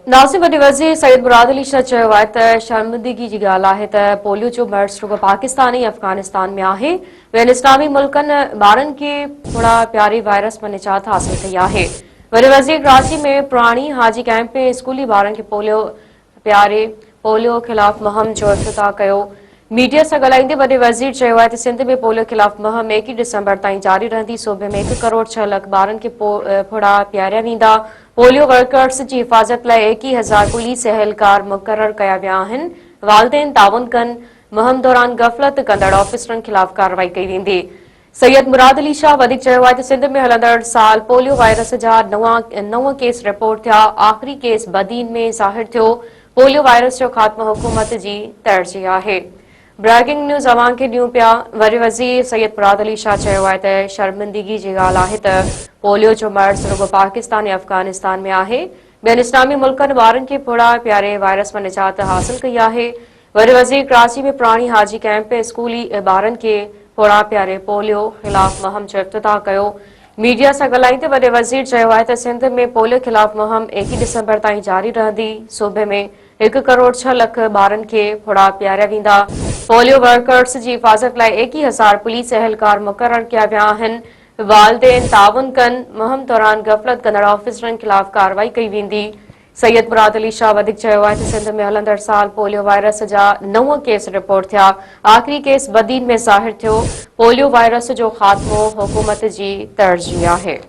नासिब वॾे वज़ीर सईद मुराद अली शाह चयो आहे त शर्मिंदगी जी ॻाल्हि आहे त पोलियो जो मर्ज़ रुॻो पाकिस्तान ऐं अफ़गानिस्तान में आहे। ॿियनि इस्लामी मुल्कनि ॿारनि खे थोड़ा प्यारे वायरस में निजात हासिल कई आहे। वॾे वज़ीर कराची में पुराणी हाजी कैंप में स्कूली ॿारनि खे पोलियो ख़िलाफ़ मुहिम जो इफ़्तिताह कयो। मीडिया सां ॻाल्हाईंदे वॾे वज़ीर चयो आहे त सिंध में पोलियो ख़िलाफ़ मुहिम 1 डिसंबर ताईं जारी रहंदी। सूबे में 1 करोड़ 6 लख ॿारनि खे फोड़ा पियारिया वेंदा। पोलियो वर्कर्स जी हिफ़ाज़त लाइ 21,000 पुलिस एहलकार मुक़रर कया विया आहिनि। वालिदैन ताउन कनि। मुहिम दौरान गफ़लत कंदड़ ऑफिसरनि ख़िलाफ़ कार्रवाई कई वेंदी। सैयद मुराद अली शाह वधीक चयो आहे त सिंध में हलंदड़ साल पोलियो वायरस जा नव केस रिपोर्ट थिया। आख़िरी केस बदीन में ज़ाहिर थियो। पोलियो वायरस जो ख़ात्मो हुकूमत जी तरजीह आहे। ब्रेकिंग न्यूज़ अवां खे ॾियूं पिया। वरी वज़ीर सैयद मुराद अली शाह चयो आहे त शर्मिंदगी जी ॻाल्हि आहे त पोलियो जो मर्ज़ रुॻो पाकिस्तान ऐं अफ़गानिस्तान में आहे। ॿियनि इस्लामी मुल्कनि ॿारनि खे फोड़ा प्यारे वायरस में निजात हासिल कई आहे। वरी वज़ीर कराची में पुराणी हाजी कैंप में स्कूली ॿारनि खे फोड़ा प्यारे पोलियो ख़िलाफ़ मुहिम जो इफ़्तिताह कयो। मीडिया सां ॻाल्हाईंदे वॾे वज़ीर चयो आहे त सिंध में पोलियो ख़िलाफ़ मुहिम 1 डिसंबर ताईं जारी रहंदी। सूबे में 1 करोड़ 6 लख ॿारनि खे फोड़ा पियारिया वेंदा। पोलियो वर्कर्स जी हिफ़ाज़त लाइ 21,000 पुलिस एहलकार मुक़रर कया विया आहिनि। वालिदैन ताउन कनि। मुहिम दौरान गफ़लत कंदड़ ऑफिसरनि ख़िलाफ़ कार्रवाई कई वेंदी। सैयद मुराद अली शाह वधीक चयो आहे त सिंध में हलंदड़ साल पोलियो वायरस जा 9 केस रिपोर्ट थिया। आख़िरी केस बदीन में ज़ाहिर थियो। पोलियो वायरस जो ख़ात्मो हुकूमत जी तरजीह आहे।